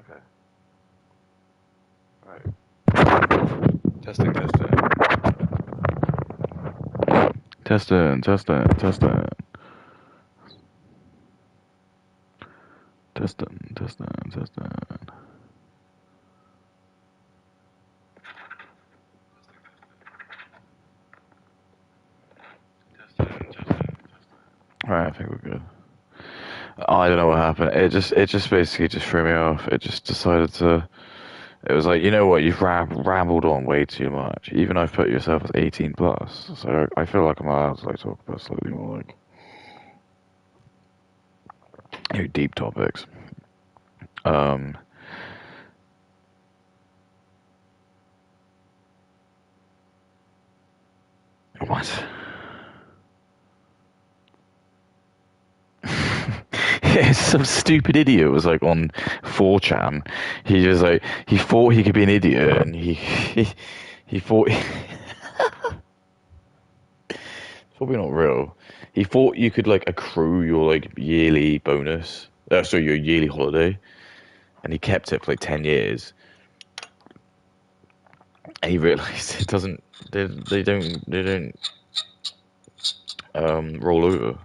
Okay. Right. Testing, testing. Testing, testing, testing. Testing, testing, testing. Alright, I think we're good. I don't know what happened. It just basically just threw me off. It just decided to. It was like, you know what? You've rambled on way too much. Even I've put yourself as 18 plus, so I feel like I'm allowed to like talk about slightly more like deep topics. Um, what? Yeah, some stupid idiot was like on 4chan. He was like, he thought he could be an idiot, and he thought probably not real. He thought you could like accrue your like yearly bonus, sorry, your yearly holiday, and he kept it for like 10 years. And he realized it doesn't. They don't roll over.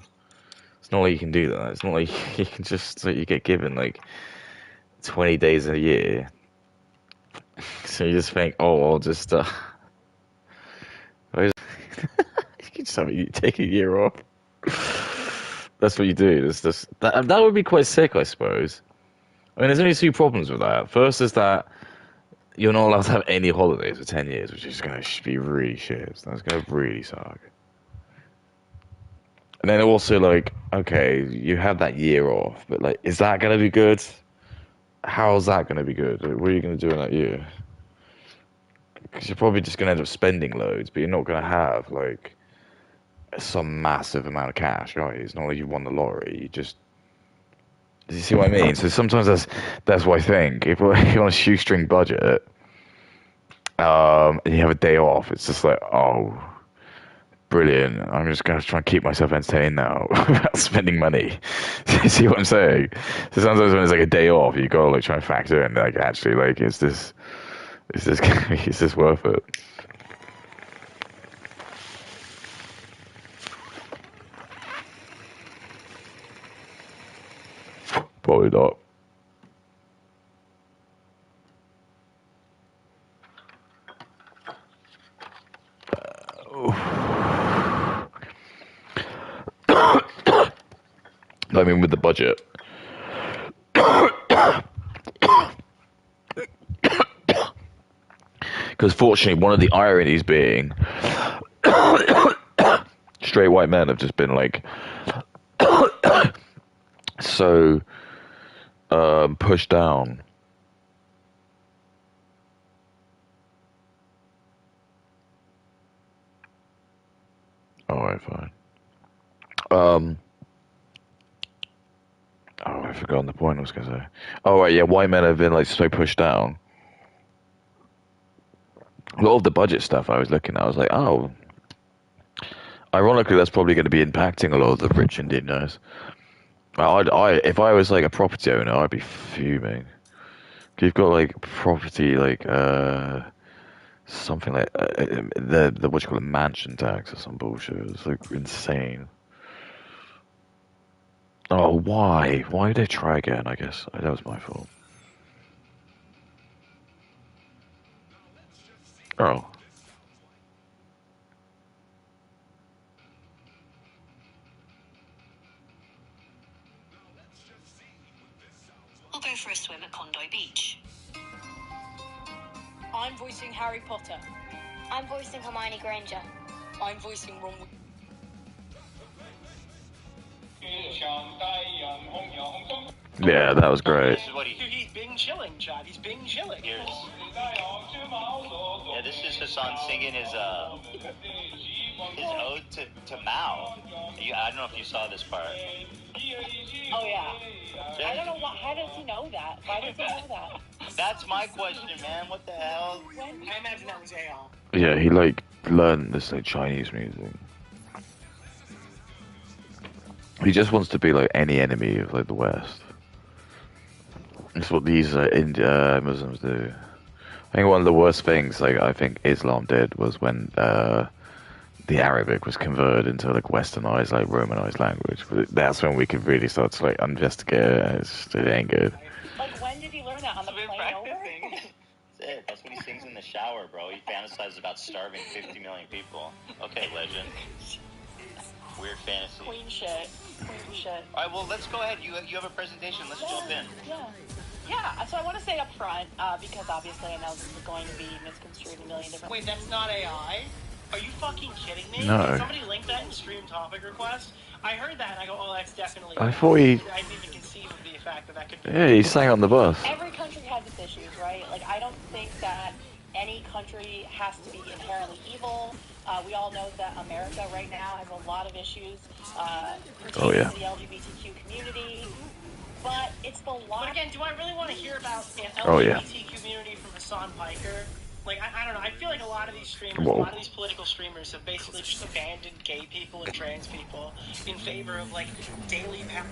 It's not like you can do that. It's not like you can just like, you get given like 20 days a year. So you just think, oh, I'll just you can just take a year off. That's what you do. That would be quite sick, I suppose. I mean, there's only two problems with that. First is that you're not allowed to have any holidays for 10 years, which is going to be really shit. That's going to really suck. And then also, like, okay, you have that year off, but, like, is that going to be good? How's that going to be good? Like, what are you going to do in that year? Because you're probably just going to end up spending loads, but you're not going to have, like, some massive amount of cash, are you? It's not like you won the lottery. You see what I mean? So sometimes that's what I think. If you're on a shoestring budget, and you have a day off, it's just like, oh, brilliant. I'm just going to try and keep myself entertained now without spending money. See what I'm saying? So sometimes when it's like a day off, you got to like try and factor in, like, actually, like, is this worth it? Probably not. I mean, with the budget. Because fortunately, one of the ironies being, straight white men have just been like so pushed down. All right, fine. Um, oh, I forgot the point I was gonna say. Oh, right, yeah, white men have been like so pushed down. A lot of the budget stuff I was looking at, I was like, oh, ironically, that's probably going to be impacting a lot of the rich Indian guys. If I was like a property owner, I'd be fuming. You've got like property, like something like the what you call it, mansion tax or some bullshit. It's like insane. Oh, why? Why did they try again? I guess that was my fault. Oh, We'll go for a swim at Condoy Beach. I'm voicing Harry Potter. I'm voicing Hermione Granger. I'm voicing Ron. yeah, that was great. This is what He's been chilling, Chad. He's been chilling. hears. Yeah, this is Hassan singing his ode to Mao. I don't know if you saw this part. Oh yeah. I don't know why. How does he know that? Why does he know that? That's my question, man. What the hell? I imagine that was AL. Yeah, he like learned this like Chinese music. He just wants to be like any enemy of like the West. That's what these Muslims do. I think one of the worst things, like I think Islam did, was when the Arabic was converted into like Westernized, like Romanized language. But that's when we could really start to like investigate it. And it ain't good. Like, when did he learn that? On the We've been plane over? practicing. That's it. That's what he sings in the shower, bro. He fantasizes about starving 50 million people. Okay, legend. Weird fantasy. Queen shit. Queen shit. All right, well, let's go ahead. You have a presentation. Let's jump in. Yeah, so I want to say up front, because obviously I know this is going to be misconstrued a million different ways. Wait, that's not AI? Are you fucking kidding me? No. Did somebody link that in stream topic request? I heard that and I go, oh, that's definitely I AI. thought he. I didn't even conceive of the fact that could be. Yeah, he sang on the bus. Every country has its issues, right? Like, I don't think that any country has to be inherently evil. We all know that America right now has a lot of issues pertaining to the LGBTQ community. But it's the lot. But again, do I really want to hear about an Oh, yeah. LGBT community from Hassan Piker? Like, I don't know. I feel like a lot of these streamers, Whoa. a lot of these political streamers have basically just abandoned gay people and trans people in favor of, like, daily power.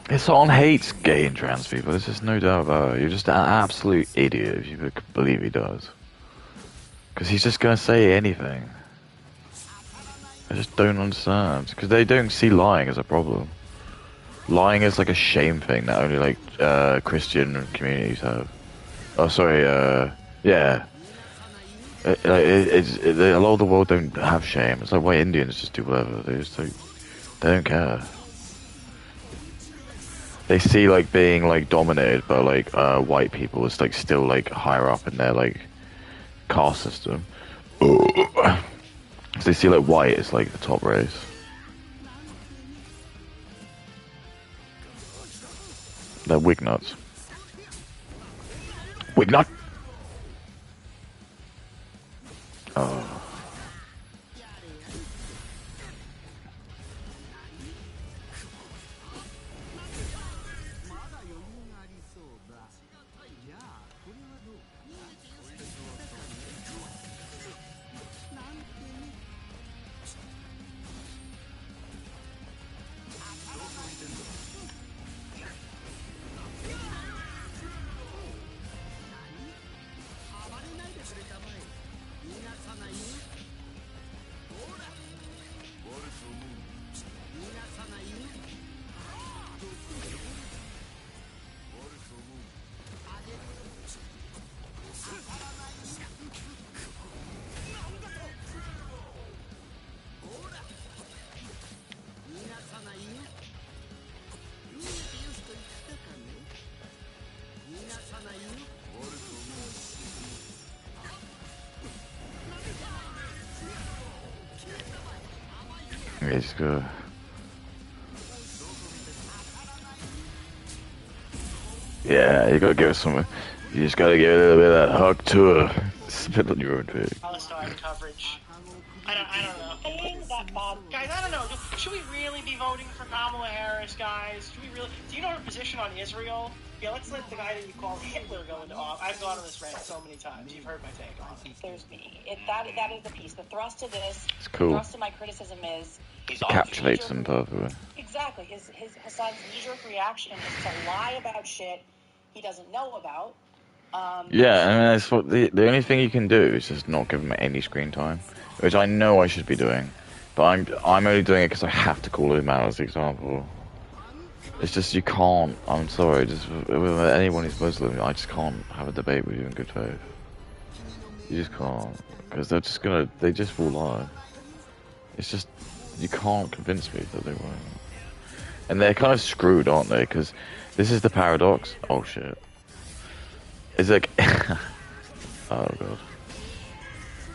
Hassan hates gay and trans people. There's just no doubt about it. You're just an absolute idiot if you believe he does. Because he's just going to say anything. I just don't understand. Because they don't see lying as a problem. Lying is like a shame thing that only like Christian communities have. Oh, sorry. Yeah. A lot of the world don't have shame. It's like why Indians just do whatever. They just like, they don't care. They see like being like dominated by like white people as like still like higher up in their like caste system. So they see like white as like the top race. They're wig nuts. Wig nut. Oh. Yeah, just go. Yeah, you gotta give it some. You just gotta give it a little bit of that hug to her. Spit on your own pig. Palestine coverage. I don't know. Saying that Bob. Guys, I don't know. Should we really be voting for Kamala Harris, guys? Should we really? Do you know her position on Israel? Yeah, let's let the guy that you called Hitler go into office. I've gone on this rant so many times. You've heard my take on it. There's me. That is the piece. The thrust of this. It's cool. The thrust of my criticism is. Encapsulates them perfectly. Exactly. His Hassan's knee-jerk reaction is to lie about shit he doesn't know about. Yeah, I mean, that's what the only thing you can do is just not give him any screen time, which I know I should be doing, but I'm only doing it because I have to call him out as the example. It's just you can't. I'm sorry, just with anyone who's Muslim, I just can't have a debate with you in good faith. You just can't, because they just will lie. It's just you can't convince me that they won't. And they're kind of screwed, aren't they? Because this is the paradox. Oh shit. It's like, oh god.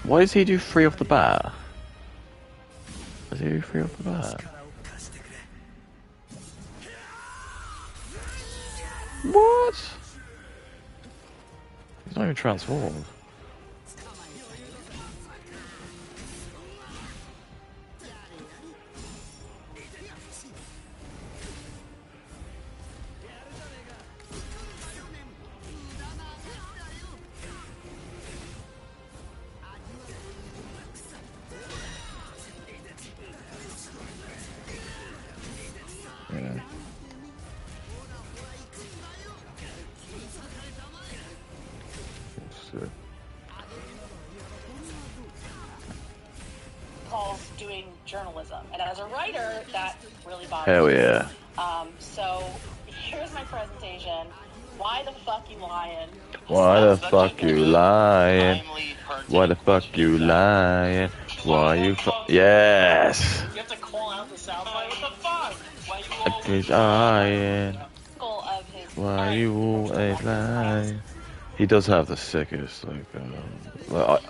Why does he do 3 off the bat? Does he do 3 off the bat? What? He's not even transformed. good. Calls doing journalism, and as a writer, that really bothers Hell me. yeah. So here's my presentation. Why the fuck you lying? Why the fuck you lying? Why the fuck you lying? Why you Yes! You have to call out the soundbite. What the fuck? Why you always He's lying. Of his Why you always lying? He does have the sickest,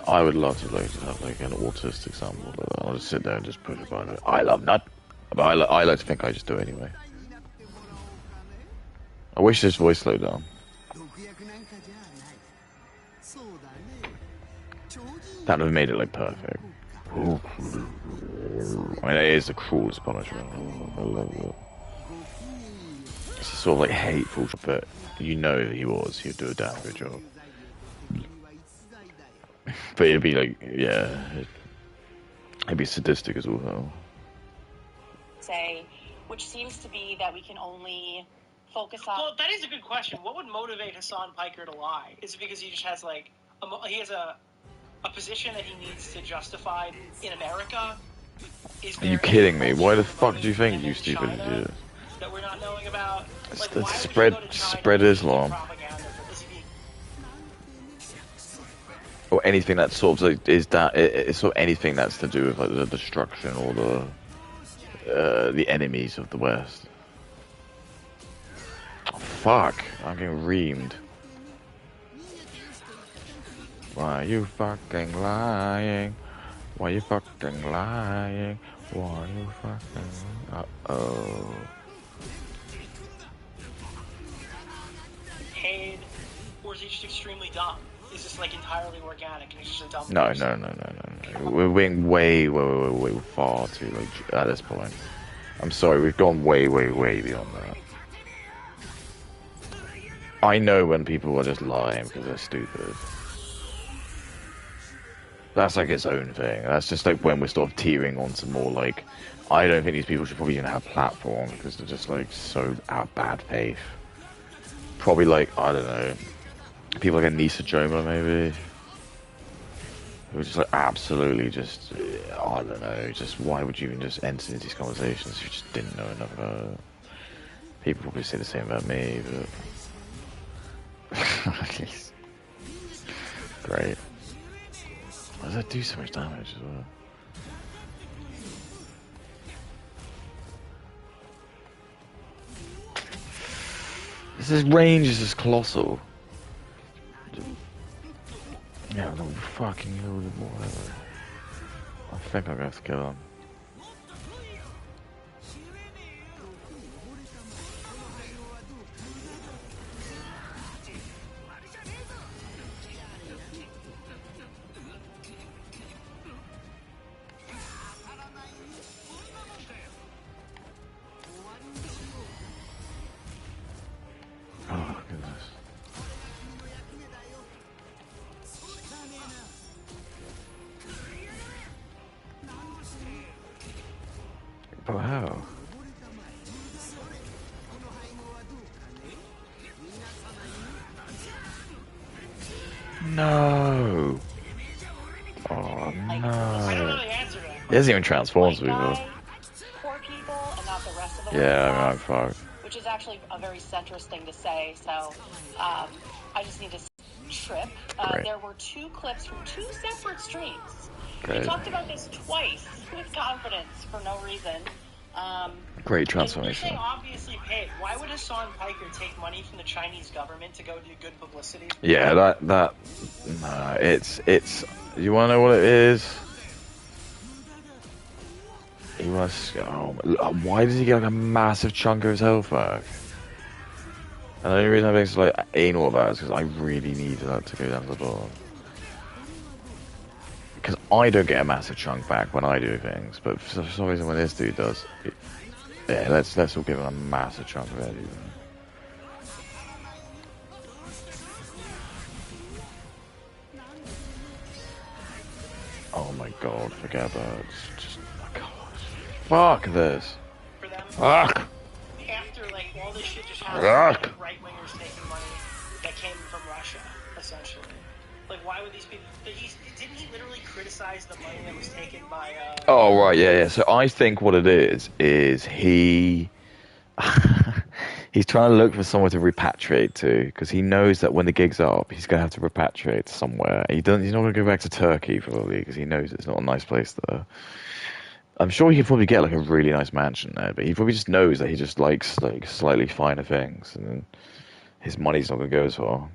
I would love to have like an autistic sample. I'll just sit there and just push it by it. I love nut. But I like to think I just do it anyway. I wish this voice slowed down. That would have made it like perfect. I mean, it is the cruelest punishment. I love it. It's sort of like hateful, but you know he would do a damn good job. But it'd be like, yeah, it'd be sadistic as well. Say, which seems to be that we can only focus on. Well, that is a good question. What would motivate Hassan Piker to lie? Is it because he just has like he has a position that he needs to justify in America? Are you kidding me? Why the fuck do you think, you stupid idiot? That we're not knowing about. Like, It's spread Islam. Or anything that sort of like, it's sort of anything that's to do with like the destruction or the enemies of the West. Oh, fuck! I'm getting reamed. Why you fucking lying? Why you fucking lying? Why you fucking? Uh-oh. Paid, or is he just extremely dumb? Is this like entirely organic and he's just a dumb No. person? We're being way far too like at this point. I'm sorry, we've gone way beyond that. I know when people are just lying because they're stupid. That's like its own thing. That's just like when we're sort of teetering onto more like, I don't think these people should probably even have platforms because they're just like so out of bad faith. Probably like, I don't know, people like Anissa Joma maybe, who are just like absolutely just, I don't know, just why would you even just enter into these conversations if you just didn't know enough about it? People probably say the same about me, but great. Why does that do so much damage as well? This range is just colossal. Yeah, no fucking whatever. I think I'm gonna have to kill him. Oh, goodness. But how? No. Oh, I don't no. know the answer to that. He hasn't even transformed White before. guy, poor people, and not the rest of the Yeah, working I'm class, fucked. which is actually a very centrist thing to say. So I just need to trip. Great. There were 2 clips from 2 separate streams. Okay. We talked about this twice with confidence for no reason. Great You're transformation. saying obviously paid. Why would Hassan Piker take money from the Chinese government to go do good publicity? Yeah, nah, it's, you wanna know what it is? He must, why does he get like a massive chunk of his health back? And the only reason I think it's like anal about it is because I really need that to go down to the bottom. Because I don't get a massive chunk back when I do things, but for some reason when this dude does, yeah, let's all give him a massive chunk of it. Oh my god, forget about it. Just, oh gosh. Fuck this. For them, Fuck. after like all this shit just happened, Yuck. like, right wingers taking money that came from Russia, essentially. Like, why would these people? Didn't he literally criticize the money that was taken by? Oh right, yeah. So I think what it is he he's trying to look for somewhere to repatriate to because he knows that when the gig's up, he's gonna have to repatriate somewhere. He's not gonna go back to Turkey probably because he knows it's not a nice place there. I'm sure he could probably get like a really nice mansion there, but he probably just knows that he just likes like slightly finer things, and then his money's not gonna go as far.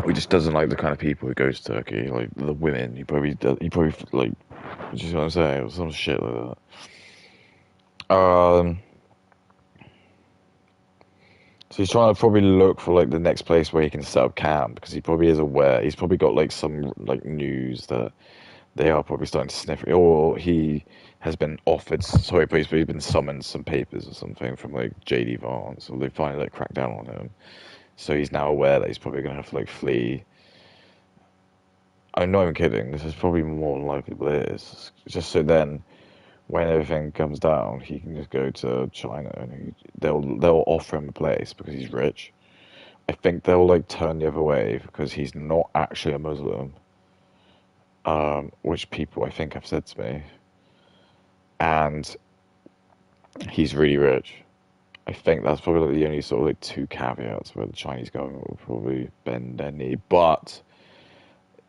He just doesn't like the kind of people who go to Turkey, like the women. He probably like, you know what I'm saying, or some shit like that. So he's trying to probably look for like the next place where he can set up camp because he probably is aware. He's probably got like some like news that they are probably starting to sniff it, or he has been offered. Sorry, but he's been summoned some papers or something from like JD Vance, or they finally like cracked down on him. So he's now aware that he's probably gonna have to like flee. I'm not even kidding. This is probably more than likely what it is. Just so then, when everything comes down, he can just go to China and they'll offer him a place because he's rich. I think they'll like turn the other way because he's not actually a Muslim, which people I think have said to me, and he's really rich. I think that's probably like the only sort of like two caveats where the Chinese government will probably bend their knee, but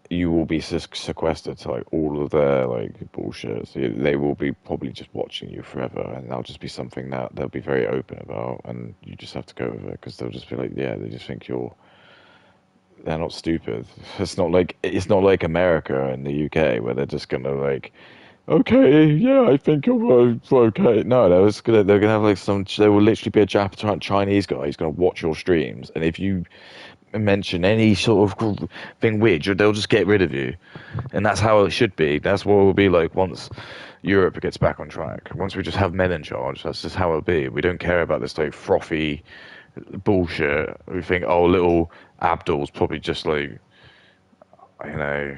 you will be sequestered to like all of their like bullshit. So they will be probably just watching you forever, and that'll just be something that they'll be very open about, and you just have to go with it because they'll just be like, yeah, they just think they're not stupid. It's not like America and the UK where they're just gonna like, okay, yeah, I think you're okay. No, they're gonna have like there will literally be a Chinese guy who's gonna watch your streams, and if you mention any sort of thing weird, they'll just get rid of you. And that's how it should be. That's what it will be like once Europe gets back on track. Once we just have men in charge, that's just how it'll be. We don't care about this like frothy bullshit. We think, oh, little Abdul's probably just like, you know,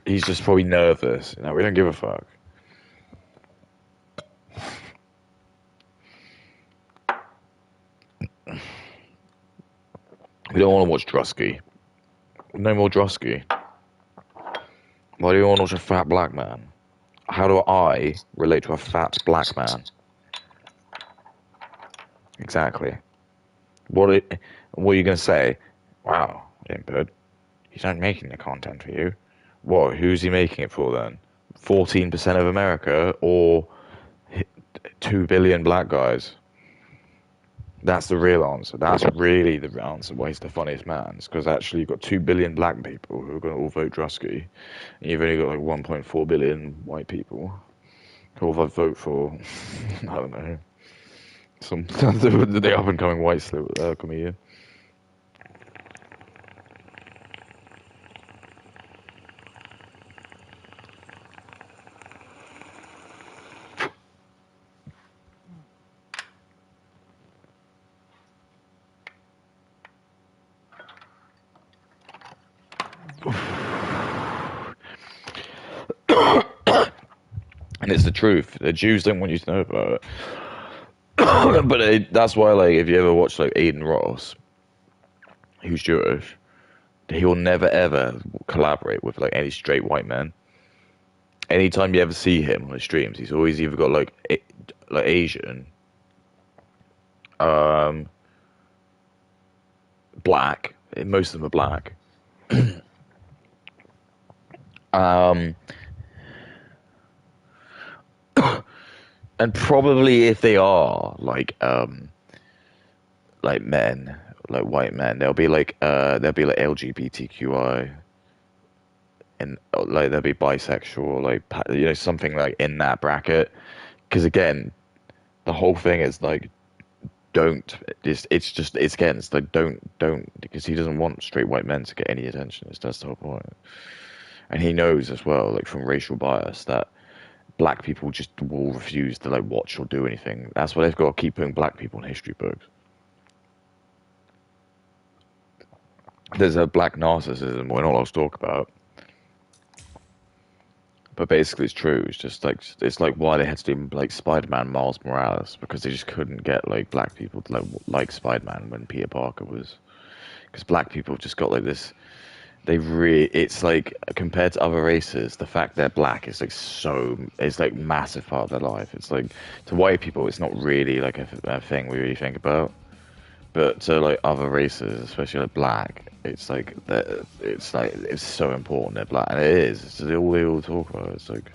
he's just probably nervous. You know, we don't give a fuck. We don't want to watch Drusky. No more Drusky. Why do you want to watch a fat black man? How do I relate to a fat black man? Exactly. What are you going to say? Wow, input. He's not making the content for you. What? Who's he making it for then? 14% of America or 2 billion black guys? That's the real answer. That's really the answer why he's the funniest man. It's because actually you've got 2 billion black people who are going to all vote Drusky. And you've only got like 1.4 billion white people who will vote for, I don't know, some the up and coming white comedian. And it's the truth. The Jews don't want you to know about it. But that's why, like, if you ever watch like Aiden Ross, who's Jewish, he will never ever collaborate with like any straight white men. Anytime you ever see him on his streams, he's always either got like Asian, black. Most of them are black. And probably if they are like men, like white men, they'll be like LGBTQI, and like they'll be bisexual, like something like in that bracket. Because again, the whole thing is like it's like don't because he doesn't want straight white men to get any attention. That's the whole point. And he knows as well, like from racial bias, that black people just will refuse to like watch or do anything. That's why they've got to keep putting black people in history books. There's a black narcissism we're not allowed to talk about. But basically, it's true. It's like why they had to do like Spider-Man Miles Morales because they just couldn't get like black people to like Spider-Man when Peter Parker was because black people just got like this. It's like compared to other races, the fact they're black is like it's like massive part of their life. It's like to white people, it's not really like a thing we really think about. But to like other races, especially like black, it's like it's so important they're black, and it is. It's just all they all talk about. It's like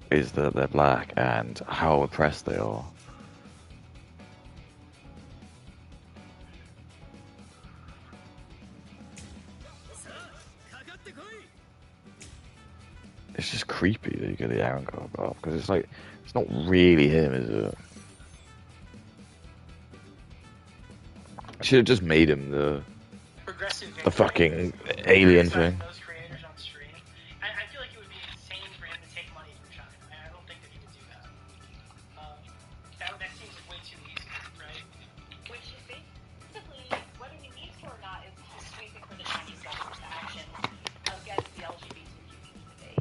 is that they're black and how oppressed they are. It's just creepy that you get the Aaron card off because it's like it's not really him, is it? Should have just made him the fucking alien thing. Those creators on stream. I feel like it would be insane for him to take money from China. I don't think that he would do that. That seems way too easy, right? Which is basically, whether he needs to or not, is sweeping for the Chinese government's actions against the LGBTQ community.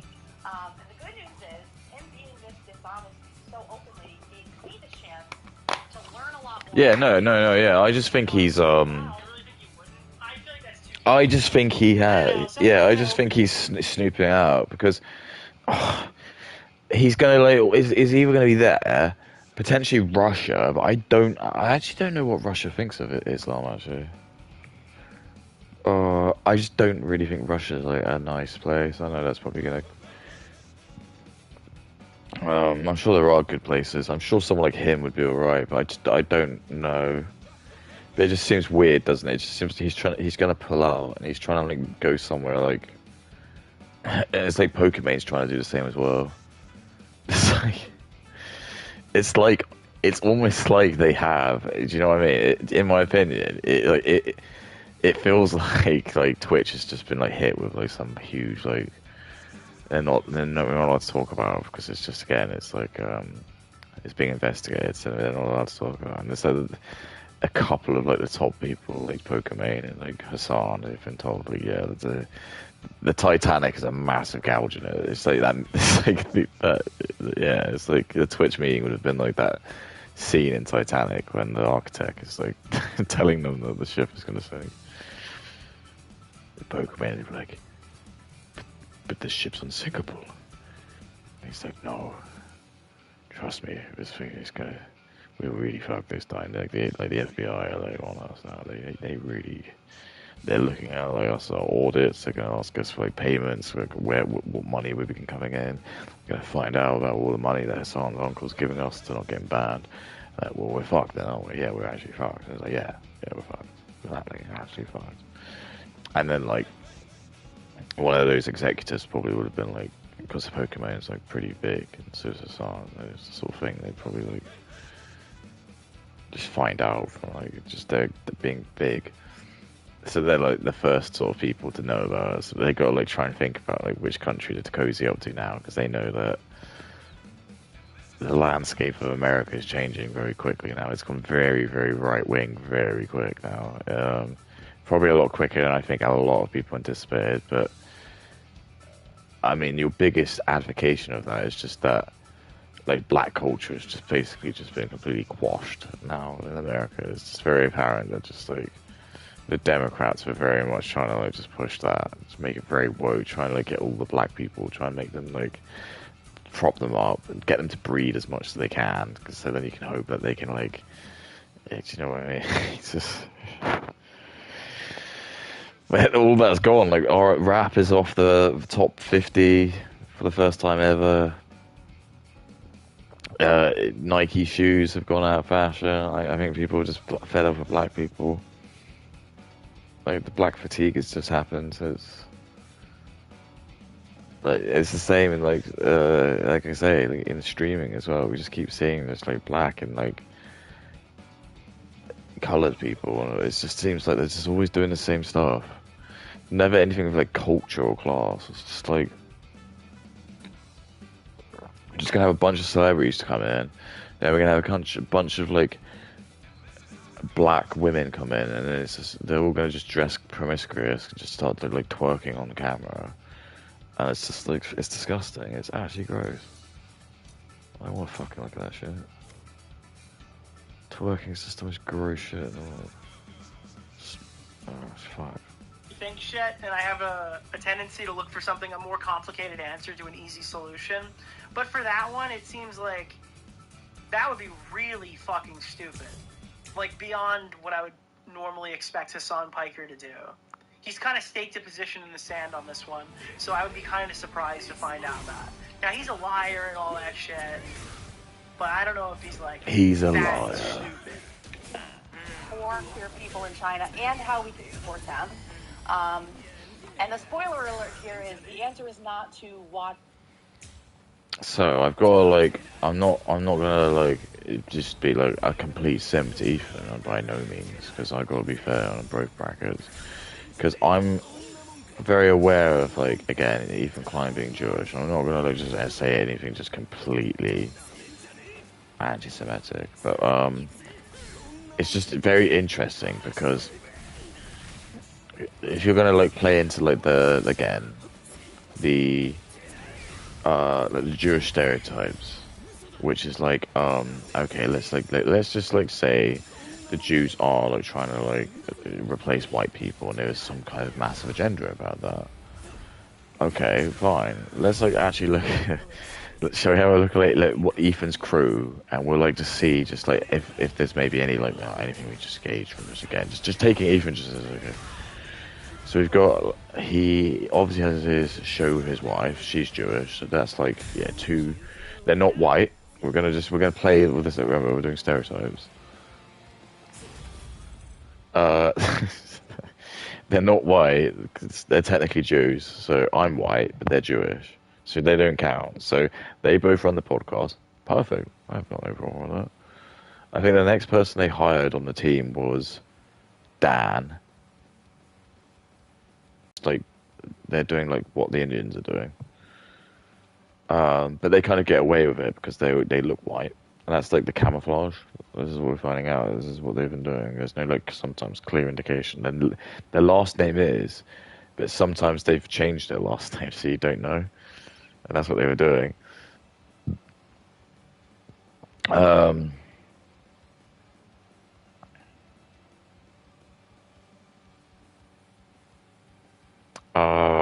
And the good news is, him being this dishonest so openly gave me the chance to learn a lot more. Yeah, no, yeah. I just think he's I just think he had. Yeah, I just think he's snooping out because he's gonna like is either gonna be there, potentially Russia, but I actually don't know what Russia thinks of Islam actually. I just don't really think Russia's like a nice place. I know that's probably gonna. I'm sure there are good places. I'm sure someone like him would be alright, but I don't know. But it just seems weird, doesn't it? It just seems he's gonna pull out and he's trying to like go somewhere like. And it's like Pokemon's trying to do the same as well. It's almost like they have. Do you know what I mean? In my opinion, it feels like Twitch has just been like hit with like some huge like. We're not allowed to talk about because it's just again it's like it's being investigated, so they're not allowed to talk about. And there's a couple of like the top people like Pokemon and like Hassan, they've been told like yeah the Titanic is a massive gouge in it. It's like that. It's like yeah. It's like the Twitch meeting would have been like that scene in Titanic when the architect is like telling them that the ship is going to sink. The Pokemon is like, but the ship's unsinkable. And he's like, no, trust me, this thing is gonna. We really fucked this time. Like the FBI are like on us now. They really. They're looking at like us audits. They're gonna ask us for like payments, like what money we've been coming in. We're gonna find out about all the money that Hassan's uncle's giving us to not getting banned. Like, well, we're fucked then, aren't we? Yeah, we're actually fucked. And it's like, yeah, we're fucked. We're actually fucked. And then like one of those executives probably would have been like, because Pokemon is like pretty big, and so is Hassan. It's the sort of thing they'd probably like just find out from like just they're being big. So they're like the first sort of people to know about us. They got to like try and think about like which country to cozy up to now because they know that the landscape of America is changing very quickly now. It's gone very, very right wing, very quick now. Probably a lot quicker than I think a lot of people anticipated. But I mean, your biggest advocation of that is just that like black culture has just basically just been completely quashed now in America. It's just very apparent that just like. The Democrats were very much trying to like just push that, just make it very woke, trying to like get all the black people, try and make them like prop them up and get them to breed as much as they can, because so then you can hope that they can like, yeah, do you know what I mean? It's just, but all that's gone. Like our rap is off the top 50 for the first time ever. Nike shoes have gone out of fashion. I think people are just fed up with black people. Like the black fatigue has just happened. So it's the same in like I say, like in streaming as well. We just keep seeing this like black and like colored people. And it just seems like they're just always doing the same stuff. Never anything with like culture or class. It's just like we're just gonna have a bunch of celebrities to come in. Then we're gonna have a bunch of like black women come in, and then it's just, they're all gonna just dress promiscuous and just start like twerking on the camera, And it's just like, it's disgusting. It's actually gross. I don't want to fucking look at that shit. Twerking is just the most gross shit. Oh, fuck. You think shit, and I have a tendency to look for something, a more complicated answer to an easy solution. But for that one, it seems like that would be really fucking stupid. Like, beyond what I would normally expect Hassan Piker to do. He's kind of staked a position in the sand on this one, so I would be kind of surprised to find out that. Now, he's a liar and all that shit, but I don't know if he's like... He's a that liar. Stupid. For queer people in China and how we can support them. And the spoiler alert here is the answer is not to watch. So I've got to like, I'm not gonna like just be like a complete simp to Ethan by no means, because I got to be fair on both brackets. Because I'm very aware of like, again, Ethan Klein being Jewish. I'm not gonna like just say anything just completely anti-Semitic, but it's just very interesting because if you're gonna like play into like the Jewish stereotypes, which is like okay, let's just like say the Jews are like trying to like replace white people, and there is some kind of massive agenda about that. Okay, fine. Let's like actually look. Shall we have a look at like what Ethan's crew, and we'll like just see just like if there's maybe any like anything we just gauge from this again. Just taking Ethan just as okay. So we've got, he obviously has his show with his wife. She's Jewish, so that's like, yeah, two. They're not white. We're gonna play with this. Remember, we're doing stereotypes. They're not white because they're technically Jews. So I'm white, but they're Jewish, so they don't count. So they both run the podcast. Perfect. I have no problem with that. I think the next person they hired on the team was Dan. Like they're doing like what the Indians are doing, but they kind of get away with it because they look white, and that's like the camouflage. This is what we're finding out. This is what they've been doing. There's no like sometimes clear indication. Then their last name is, but sometimes they've changed their last name so you don't know, and that's what they were doing.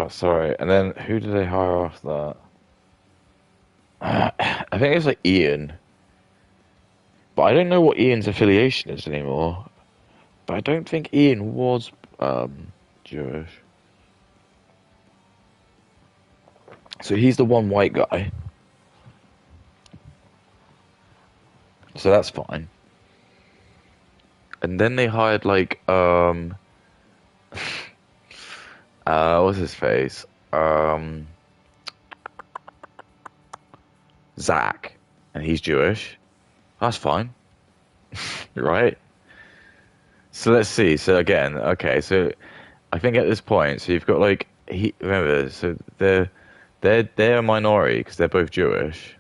Sorry. And then who did they hire after that? I think it's like Ian. But I don't know what Ian's affiliation is anymore. But I don't think Ian was Jewish. So he's the one white guy. So that's fine. And then they hired like what's his face? Zach, and he's Jewish. That's fine, right? So let's see. So again, okay. So I think at this point, so you've got like remember, so they're a minority because they're both Jewish.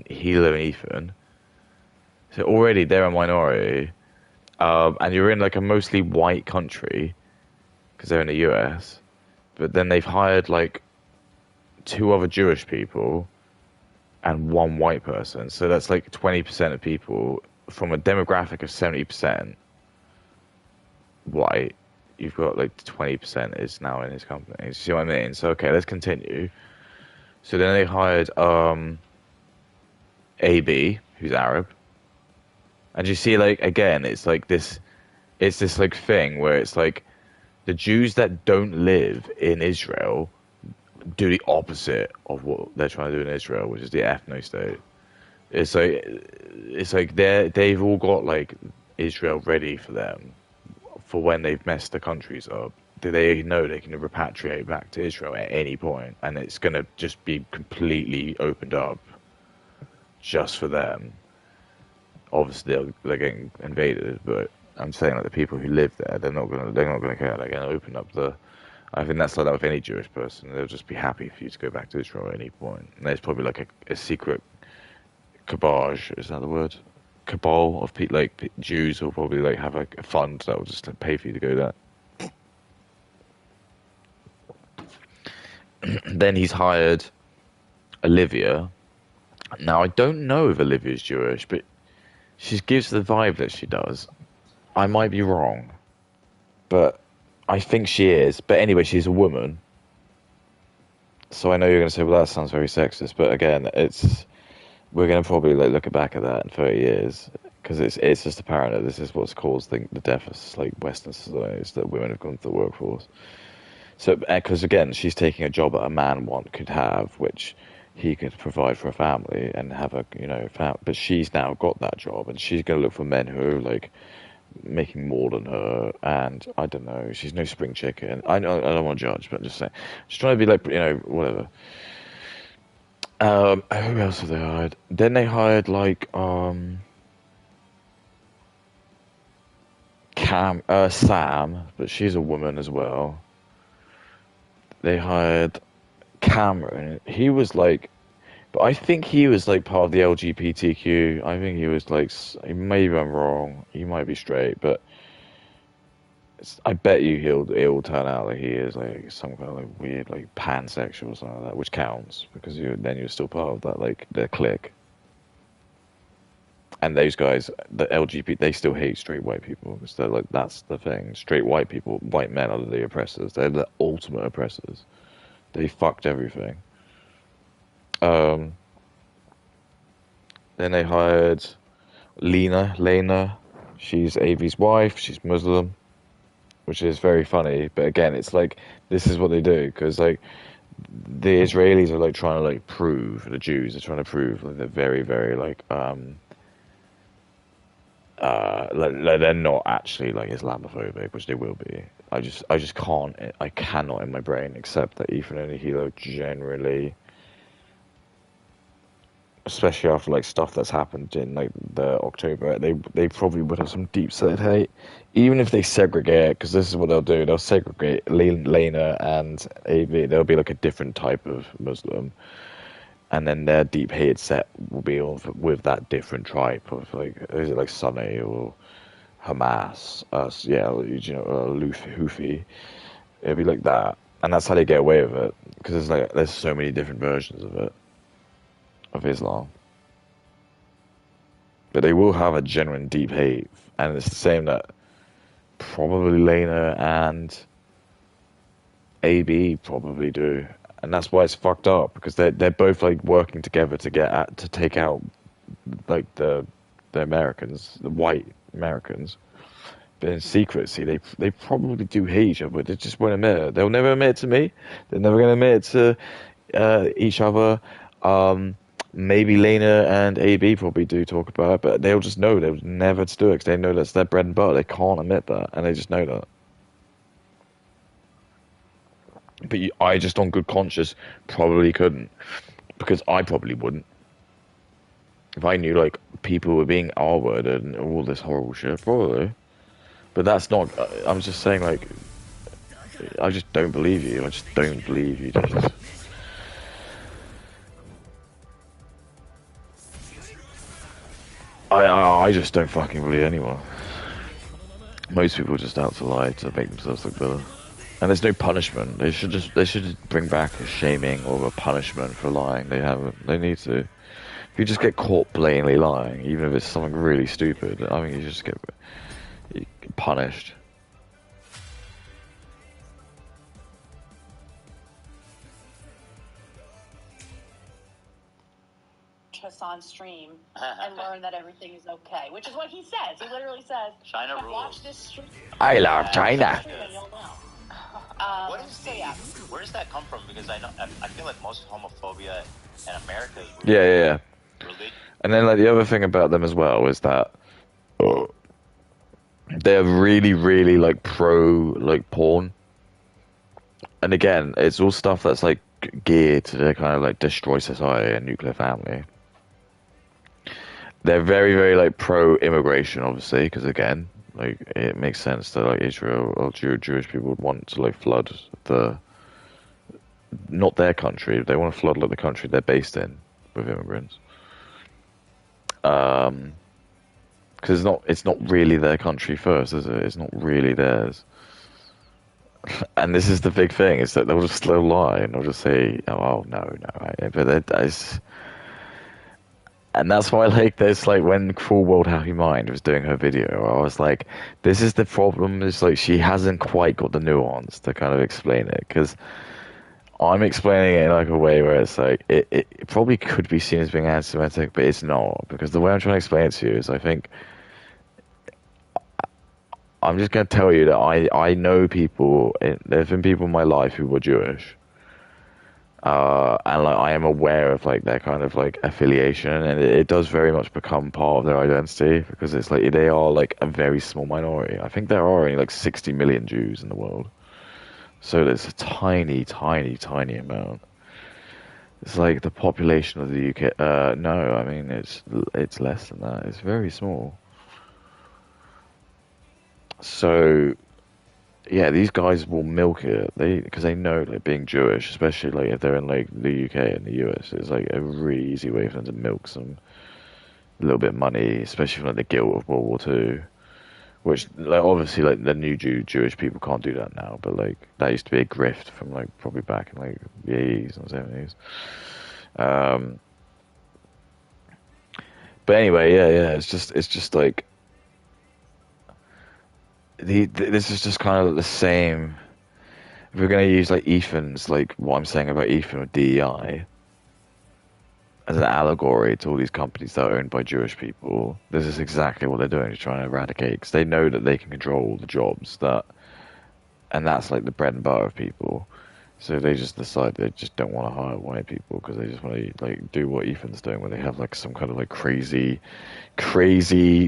Hilo and Ethan. So already they're a minority, and you're in like a mostly white country because they're in the US. But then they've hired like 2 other Jewish people and 1 white person. So that's like 20% of people from a demographic of 70% white. You've got like 20% is now in his company. You see what I mean? So okay, let's continue. So then they hired AB, who's Arab. And you see like again, it's this like thing where it's like the Jews that don't live in Israel do the opposite of what they're trying to do in Israel, which is the ethno state. It's like they've all got like Israel ready for them for when they've messed the countries up. They know they can repatriate back to Israel at any point, and it's gonna just be completely opened up just for them. Obviously, they're getting invaded, but I'm saying like the people who live there, they're not gonna care. They're gonna open up the. I think that's like that with any Jewish person. They'll just be happy for you to go back to Israel at any point. And there's probably like a secret cabage, is that the word? Cabal of Jews who'll probably like have a fund that will just pay for you to go there. Then he's hired Olivia. Now, I don't know if Olivia's Jewish, but she gives the vibe that she does. I might be wrong, but I think she is. But anyway, she's a woman. So I know you're going to say, well, that sounds very sexist. But again, we're going to probably like look back at that in 30 years. Because it's just apparent that this is what's caused the deficits, like Western societies, that women have gone to the workforce. So, because again, she's taking a job that a man could have, which he could provide for a family and have a, but she's now got that job, and she's going to look for men who are like making more than her, and I don't know, she's no spring chicken. I know I don't want to judge, but I'm just saying, she's trying to be like, whatever. Who else have they hired? Then they hired like Sam, but she's a woman as well. They hired Cameron. He was like, but I think he was like part of the LGBTQ. I think he was like, maybe I'm wrong. He might be straight, but I bet you he'll turn out like he is like some kind of like weird like pansexual or something like that, which counts because then you're still part of that like their clique. And those guys, the LGBT, they still hate straight white people because they're like, that's the thing. Straight white people, white men are the oppressors. They're the ultimate oppressors. They fucked everything. Then they hired Lena. She's Avi's wife. She's Muslim, which is very funny. But again, it's like, this is what they do because like the Israelis are like trying to like prove, the Jews are trying to prove like they're very, very like they're not actually like Islamophobic, which they will be. I just cannot in my brain accept that Ethan and Hilo generally, especially after like stuff that's happened in like the October, they probably would have some deep-seated hate, even if they segregate. Because this is what they'll do: they'll segregate Lena and AV. There'll be like a different type of Muslim. And then their deep hated set will be with that different tribe of like, is it like Sunni or Hamas? Houthi. It'll be like that, and that's how they get away with it because there's so many different versions of it, of Islam. But they will have a genuine deep hate, and it's the same that probably Lena and AB probably do. And that's why it's fucked up because they're both like working together to take out like the Americans, the white Americans. But in secret, see, they probably do hate each other, but they just won't admit it. They'll never admit it to me. They're never going to admit it to each other. Maybe Lena and AB probably do talk about it, but they'll just know they'll never do it because they know that's their bread and butter. They can't admit that, and they just know that. But I just, on good conscience, probably couldn't. Because I probably wouldn't. If I knew, like, people were being R-worded and all this horrible shit, probably. But that's not... I'm just saying, like... I just don't believe you. I just don't believe you, Jesus. I just don't fucking believe anyone. Most people are just out to lie to make themselves look better. And there's no punishment. They should just bring back a shaming or a punishment for lying. They haven't. They need to. If you just get caught blatantly lying, even if it's something really stupid, I mean, you just get punished. On stream and learn that everything is okay, which is what he says. He literally says, China rules. Watch this stream. I love China. Where does that come from? Because I feel like most homophobia in America is yeah. religion. And then like the other thing about them as well is that they're really, really like pro like porn. And again, it's all stuff that's like geared to kind of like destroy society and nuclear family. They're very, very like pro-immigration, obviously, because again, like it makes sense that like Israel or Jewish people would want to like flood not their country. They want to flood like the country they're based in with immigrants. Because it's not really their country first, is it? It's not really theirs. And this is the big thing, is that they'll just they'll lie and they'll just say, oh no, but that's, and that's why like there's like when Full World Happy Mind was doing her video, I was like, this is the problem, is like she hasn't quite got the nuance to kind of explain it, because I'm explaining it in like a way where it's like it probably could be seen as being anti-Semitic, but it's not, because the way I'm trying to explain it to you is I think I'm just going to tell you that I know people, there have been people in my life who were Jewish, and like I am aware of like their kind of like affiliation, and it does very much become part of their identity, because it's like they are like a very small minority. I think there are only like 60 million Jews in the world, so it's a tiny, tiny, tiny amount. It's like the population of the UK. No, I mean it's less than that. It's very small. So yeah, these guys will milk it. Because they know like being Jewish, especially like if they're in like the UK and the US, it's like a really easy way for them to milk some a little bit of money, especially from like the guilt of World War Two. Which like obviously like the new Jewish people can't do that now, but like that used to be a grift from like probably back in like the 80s and 70s. Um, but anyway, yeah, it's just like this is just kind of the same. If we're gonna use like Ethan's, like what I'm saying about Ethan with DEI as an allegory to all these companies that are owned by Jewish people, this is exactly what they're doing, is trying to eradicate, because they know that they can control the jobs that, and that's like the bread and butter of people. So they just decide they just don't want to hire white people because they just want to like do what Ethan's doing, where they have like some kind of like crazy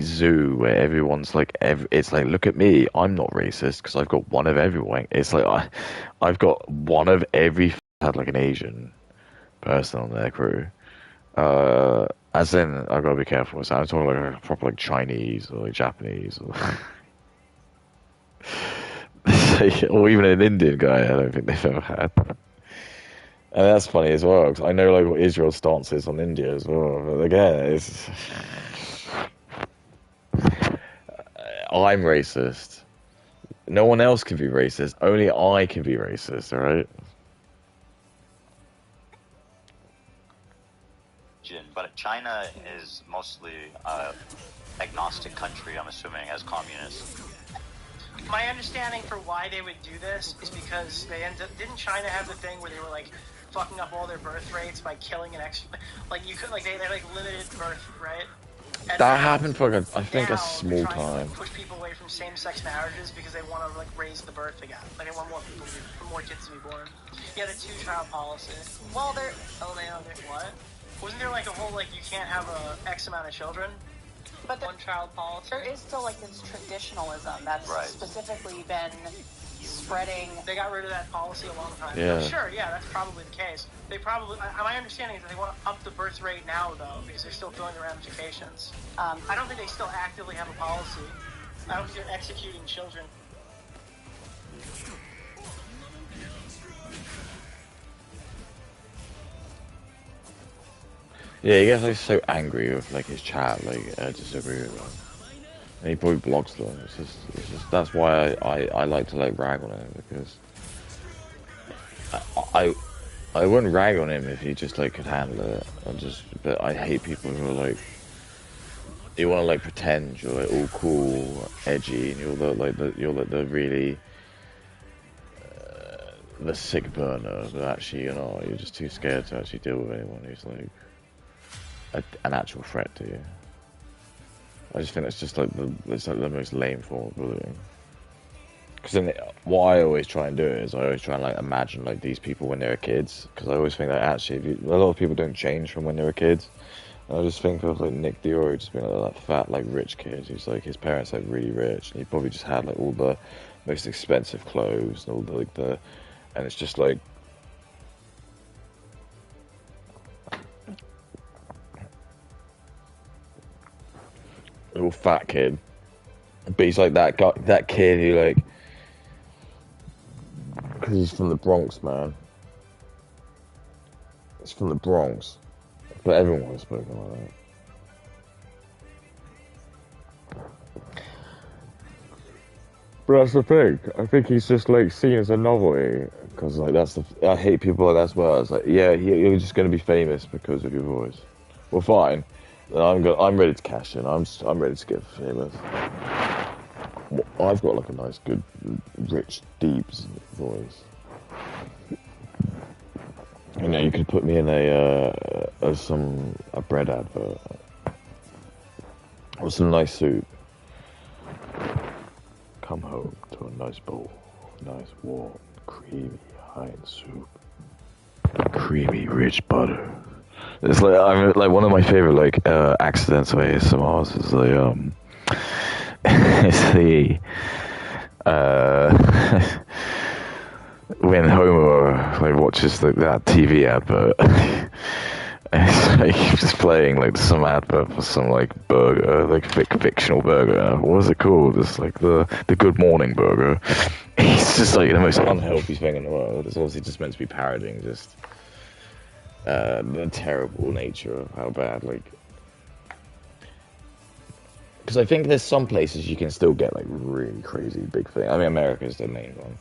zoo where everyone's like, it's like, look at me, I'm not racist because I've got one of everyone. It's like I've got one of every had like an Asian person on their crew. As in, I've got to be careful. So I'm talking like a proper like Chinese or like Japanese or or even an Indian guy. I don't think they've ever had. And that's funny as well, 'cause I know like what Israel's stance is on India as well. But again, I'm racist. No one else can be racist. Only I can be racist. All right. But China is mostly agnostic country, I'm assuming, as communist. My understanding for why they would do this is because they didn't China have the thing where they were like fucking up all their birth rates by killing an extra, like you could like they like limited birth, right? And That happened for like I think now a small they're trying to, time. like, push people away from same-sex marriages because they want to like raise the birth again. Like they want more kids to be born. Yeah, the two-child policy. Well, they're what? Wasn't there like a whole like you can't have a X amount of children? But one-child policy. There is still like this traditionalism that's Right. specifically been spreading. They got rid of that policy a long time Yeah. ago. Sure, yeah, that's probably the case. They probably, my understanding is that they want to up the birth rate now, though, because they're still feeling the ramifications. I don't think they still actively have a policy. I don't think they're executing children. Yeah, he gets like so angry with like his chat, like I disagree with him, and he probably blocks them. It's just that's why I like to like rag on him, because I I wouldn't rag on him if he just like could handle it. But I hate people who are like, you want to like pretend you're like all cool, edgy, and you're the really the sick burner, but actually you're just too scared to actually deal with anyone who's like an actual threat to you. I just think that's just like the most lame form of bullying. Because then what I always try and do is I always try and like imagine like these people when they were kids, because I always think that actually a lot of people don't change from when they were kids. And I just think of like Nick Dior just being like that fat like rich kid who's like his parents like really rich, and he probably just had like all the most expensive clothes and all the and it's just like a little fat kid, but he's like that guy, that kid who like, because he's from the Bronx, man. He's from the Bronx, but everyone was spoken like that. But that's the thing. I think he's just like seen as a novelty because like that's the. I hate people like that as well. It's like, yeah, you're just gonna be famous because of your voice. Well, fine. Then I'm ready to cash in. I'm ready to get famous. I've got like a nice, good, rich, deep voice. You know, you could put me in a bread advert or some nice soup. Come home to a nice bowl, nice warm, creamy hind soup, creamy rich butter. It's like I'm like one of my favorite like accidents of ASMRs is the it's the when Homer like watches like that TV advert. And it's like just playing like some advert for some like burger, like fictional burger. What is it called? It's like the Good Morning Burger. It's just like the most unhealthy thing in the world. It's obviously just meant to be parodying just the terrible nature of how bad like. Because I think there's some places you can still get like really crazy big thing. I mean, America's the main one.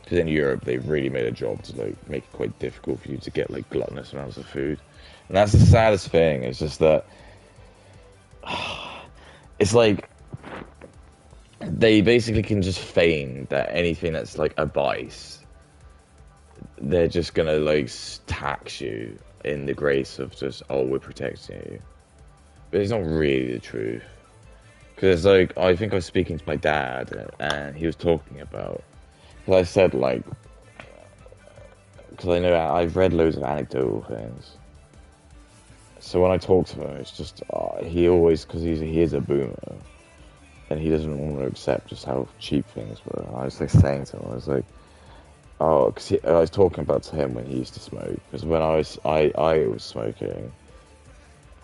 Because in Europe they've really made a job to like make it quite difficult for you to get like gluttonous amounts of food. And that's the saddest thing, it's just that it's like they basically can just feign that anything that's like a vice, they're just gonna like tax you in the grace of just, oh, we're protecting you. But it's not really the truth. Because like, I think I was speaking to my dad and he was talking about, because I said like, because I know I've read loads of anecdotal things. So when I talk to him, it's just, he always, because he is a boomer, and he doesn't want to accept just how cheap things were. I was like saying to him, I was like, oh, because I was talking about to him when he used to smoke. Because when I was smoking,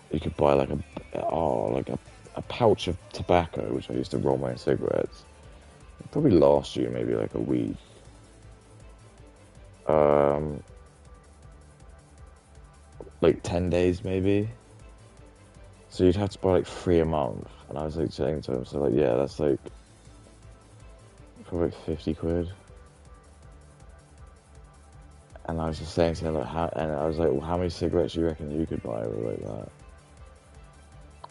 you could buy like a pouch of tobacco, which I used to roll my own cigarettes. It'd probably last you maybe like a week. Like 10 days maybe. So you'd have to buy like 3 a month. And I was like saying to him, so like, yeah, that's like probably like 50 quid. And I was just saying to him, like, and I was like, well, how many cigarettes do you reckon you could buy with like that?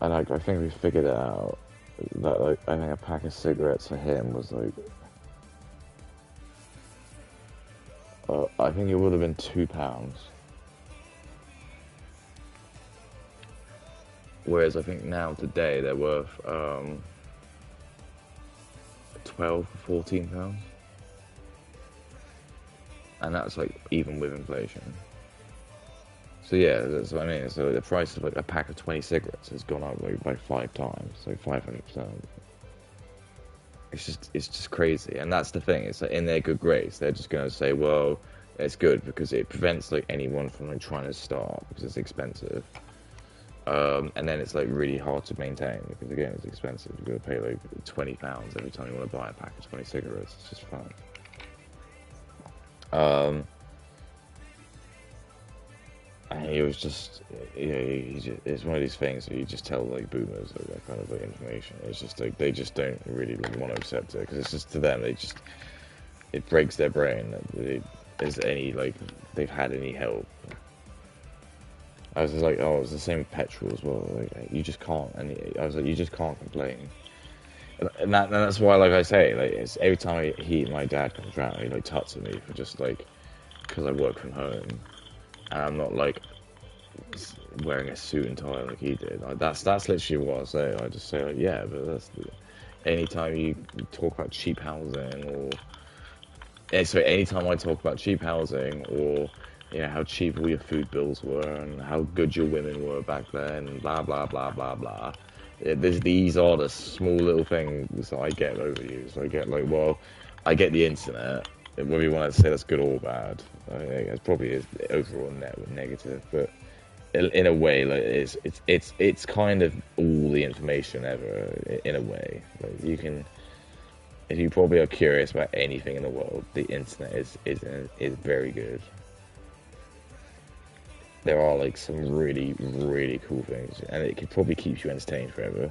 And I think we figured it out. That like, I think a pack of cigarettes for him was like, I think it would have been £2. Whereas I think now today they're worth 12 or £14. And that's like even with inflation. So yeah, that's what I mean. So the price of like a pack of 20 cigarettes has gone up like by 5 times, so 500%. It's just crazy, and that's the thing. It's like in their good grace, they're just gonna say, well, it's good because it prevents like anyone from like trying to start because it's expensive. And then it's like really hard to maintain because again, it's expensive. You're gonna pay like £20 every time you want to buy a pack of 20 cigarettes. It's just fun. And he was just, you know, it's one of these things where you just tell like boomers like, that kind of like information. It's just like they just don't really want to accept it because it's just to them it breaks their brain that they've had any help. I was just like, oh, it's the same with petrol as well. Like you just can't, and I was like, you just can't complain. And that's why, like I say, like it's every time my dad comes around, he like tuts at me for just like because I work from home. And I'm not like wearing a suit and tie like he did. Like, that's literally what I say. I just say like, yeah, but that's anytime you talk about cheap housing anytime I talk about cheap housing or you know how cheap all your food bills were and how good your women were back then, and blah blah blah blah blah. These are the small little things that I get over you. So I get like, well, I get the internet. Whether you want to say that's good or bad, I think it probably is overall negative, but in a way, like it's kind of all the information ever. In a way, like you can, if you probably are curious about anything in the world, the internet is very good. There are like some really really cool things, and it could probably keep you entertained forever.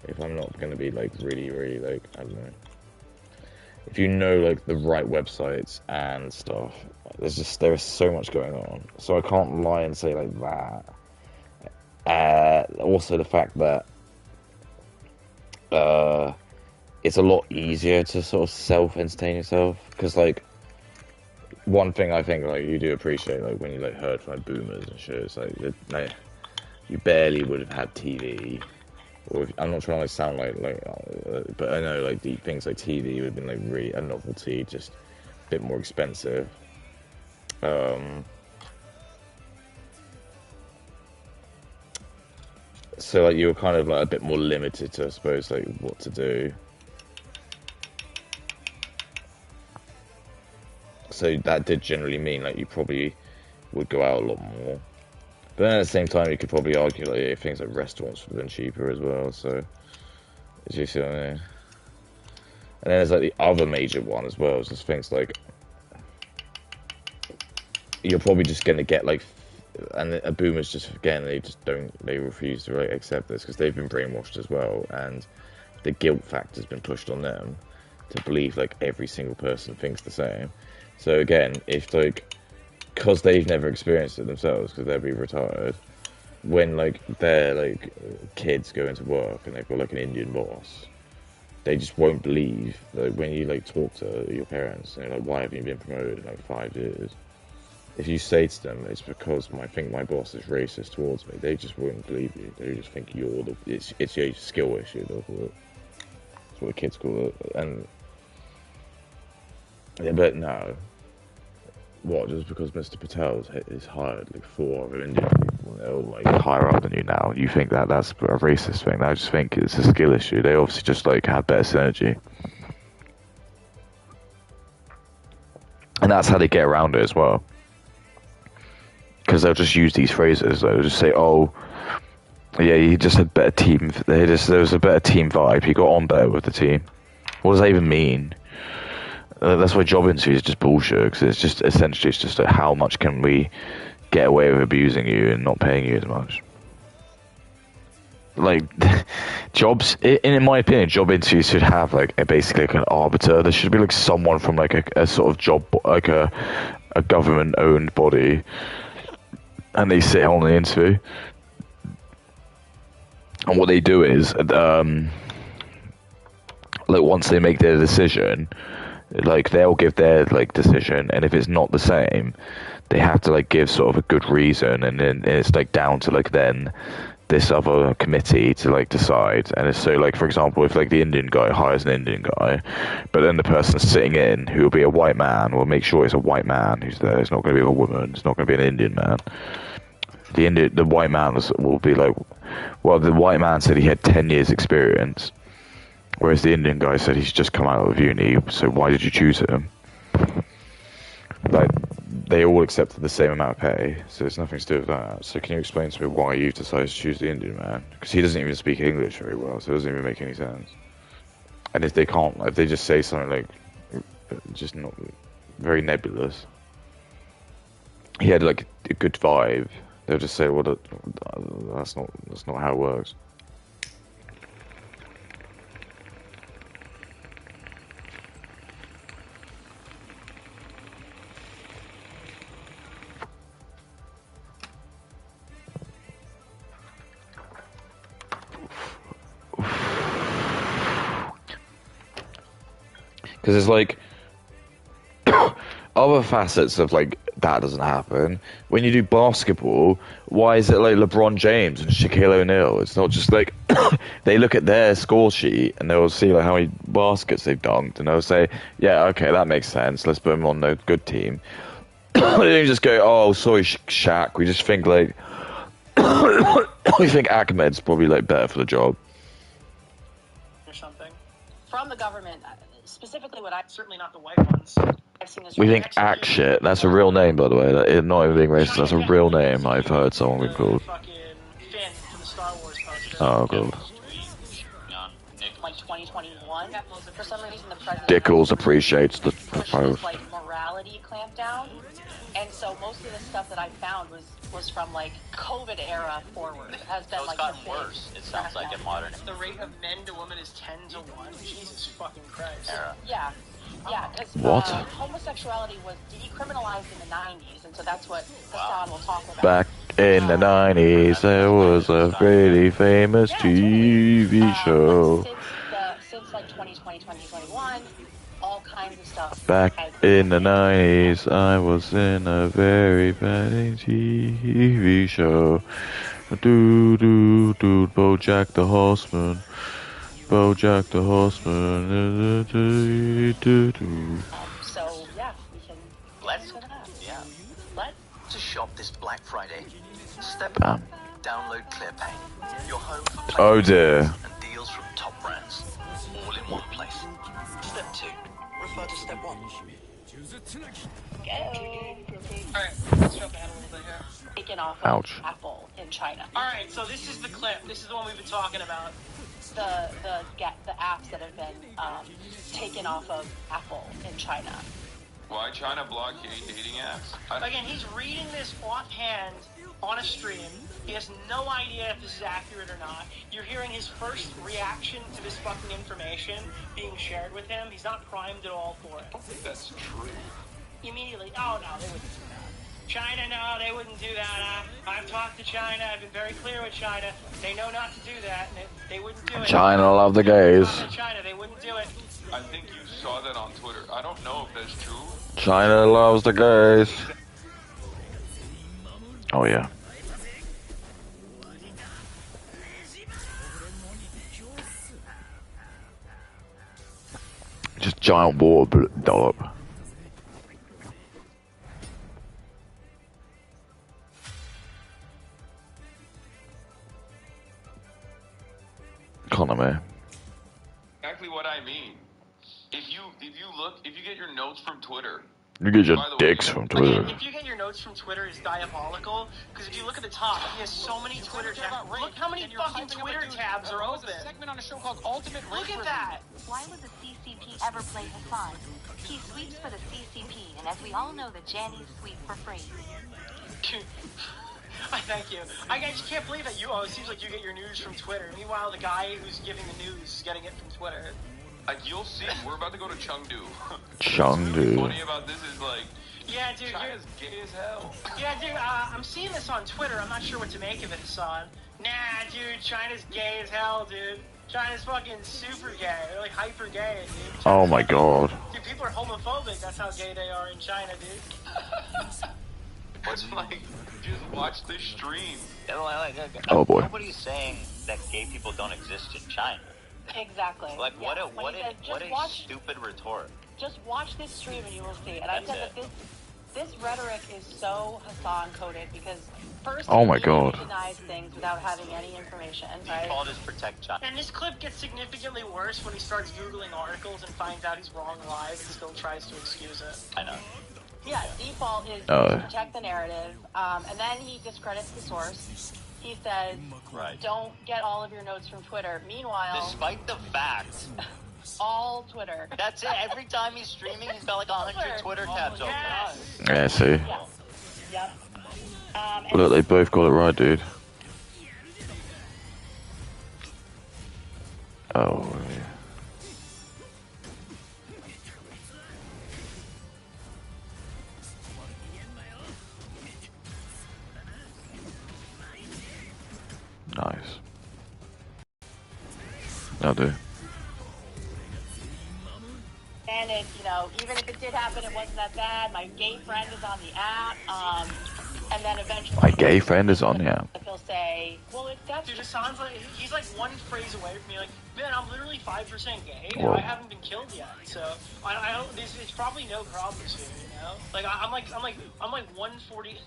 If I'm not gonna be like really like I don't know. if you know like the right websites and stuff, there is so much going on. So I can't lie and say like that. Also the fact that it's a lot easier to sort of self-entertain yourself, because like one thing I think like you do appreciate like when you like heard from like boomers and shit, it's like you barely would have had TV, or I'm not trying to like sound but I know like the things like TV would have been like really a novelty, just a bit more expensive. So like you were kind of like a bit more limited to, I suppose, like what to do. So that did generally mean like you probably would go out a lot more. But then at the same time, you could probably argue like things like restaurants would have been cheaper as well. So, do you see what I mean? And then there's like the other major one as well. It's just things like you're probably just gonna get like, and boomers just again they refuse to like accept this because they've been brainwashed as well, and the guilt factor's been pushed on them to believe like every single person thinks the same. So again, if like, because they've never experienced it themselves, because they'll be retired, when like their like kids go into work and they've got like an Indian boss, they just won't believe like when you like talk to your parents and you're like, why haven't you been promoted in like 5 years? If you say to them it's because I think my boss is racist towards me, they just won't believe you. They just think it's your skill issue. They'll call it. That's what the kids call it. And yeah, but no. What, just because Mr. Patel is hired like 4 other Indian people, they're all like higher up than you now, you think that that's a racist thing? I just think it's a skill issue. They obviously just like have better synergy, and that's how they get around it as well. Because they'll just use these phrases. They'll just say, "Oh, yeah, he just had better team. There was a better team vibe. He got on better with the team." What does that even mean? That's why job interviews is just bullshit, because it's just essentially it's just like, how much can we get away with abusing you and not paying you as much? Like jobs, in my opinion, job interviews should have like basically like an arbiter. There should be like someone from like a sort of job, like a government owned body, and they sit on the interview. And what they do is, like once they make their decision, like they'll give their like decision, and if it's not the same, they have to like give sort of a good reason, and then it's like down to like then this other committee to like decide. And it's so like, for example, if like the Indian guy hires an Indian guy, but then the person sitting in who will be a white man will make sure it's a white man who's there. It's not going to be a woman. It's not going to be an Indian man. The white man will be like, well, the white man said he had 10 years experience, whereas the Indian guy said he's just come out of uni, so why did you choose him? Like, they all accepted the same amount of pay, so there's nothing to do with that. So can you explain to me why you've decided to choose the Indian man? Because he doesn't even speak English very well, so it doesn't even make any sense. And if they just say something like, just not very nebulous, he had like a good vibe, they'll just say, well, that's not how it works. Because it's like other facets of like that doesn't happen. When you do basketball, why is it like LeBron James and Shaquille O'Neal? It's not just like they look at their score sheet and they'll see like how many baskets they've dunked, and they'll say, yeah, okay, that makes sense. Let's put him on the good team. They don't just go, oh, sorry, Shaq. We just think like we think Ahmed's probably like better for the job. Or something. From the government, specifically what I Certainly not the white ones. I've seen this. We think act shit. That's a real name, by the way. That is not even being racist. That's a real name. I've heard someone be called. Fucking Finn from the Star Wars poster. Oh god. Like 2021, for some reason the president Dickles appreciates the pushed proposal. this, like morality clampdown, and so most of the stuff that I found was from like COVID era forward. It has been So it's like gotten the big worse. It sounds like in modern The rate of men to women is 10 to 1. Jesus fucking Christ. era. Yeah, Yeah, because What? homosexuality was decriminalized in the 90s, and so that's what Hassan will talk about. Back in the 90s, there was a pretty famous TV show. Since like 2020, 2021, all kinds of stuff. Back in the 90s, I was in a very bad TV show. Do do do, BoJack the Horseman. BoJack the Horseman. Do, do, do. So yeah, we can. Let's to shop this Black Friday. Step Damn. 1, download ClearPay. Your home for Oh dear. and deals from top brands, all in one place. Step 2, refer to step 1. Alright, let's jump ahead a little bit here. Taken off of Ouch. Apple in China. Alright, so this is the clip. This is the one we've been talking about. The apps that have been taken off of Apple in China. Why China block gay dating apps? Again, he's reading this offhand on a stream. He has no idea if this is accurate or not. You're hearing his first reaction to this fucking information being shared with him. He's not primed at all for it. I don't think that's true. Immediately, oh no, they wouldn't do that. China, no, they wouldn't do that. I've talked to China. I've been very clear with China. They know not to do that, and they wouldn't do it. China love the gays. China, they wouldn't do it. I think you saw that on Twitter. I don't know if that's true. China loves the gays. Oh yeah. Just giant water dollop. Economy. Exactly what I mean. If you get your notes from Twitter. You get your By the way, dicks from Twitter. Again, if you get your notes from Twitter, is diabolical. Because if you look at the top, he has so many Twitter tabs. Look how many fucking Twitter tabs are open. Segment on a show called Ultimate Look at that. Why would the CCP ever play Hassan? He sweeps for the CCP, and as we all know, the Jannies sweep for free. I thank you. I just can't believe that it seems like you get your news from Twitter. Meanwhile, the guy who's giving the news is getting it from Twitter. Like you'll see, we're about to go to Chengdu. Chengdu. What's funny about this is like, Yeah, dude. China's gay as hell. Yeah, dude. I'm seeing this on Twitter. I'm not sure what to make of it, Hassan. Nah, dude. China's gay as hell, dude. China's fucking super gay. They're like hyper gay, dude. Oh my god. Dude, people are homophobic. That's how gay they are in China, dude. What's like, just watch this stream. Oh boy. Nobody's saying that gay people don't exist in China. Exactly. Like, what Yeah. a When he said, what just a watch, stupid retort. just watch this stream and you will see. And I That's said that this rhetoric is so Hassan coded because first Oh my he God. denies things without having any information, right? Default is protect China. And this clip gets significantly worse when he starts Googling articles and finds out he's wrong live and still tries to excuse it. I know. Yeah, default is Oh. to protect the narrative, and then he discredits the source. He says, Right. don't get all of your notes from Twitter. Meanwhile, Despite the fact, all Twitter. that's it. Every time he's streaming, he's got like 100 Twitter tabs open. Yes. Yeah, see. Yeah. Yep. And Look, they both got it right, dude. Oh, yeah. Nice. That'll do. And it, even if it did happen, it wasn't that bad. My gay friend is on the app. And then eventually, My gay friend is on the app. he'll say, "Well, that's Dude, it sounds like he's like one phrase away from me. Like, man, I'm literally 5% gay. And Whoa. I haven't been killed yet, so I don't. It's probably no problems here, Like I'm like 140.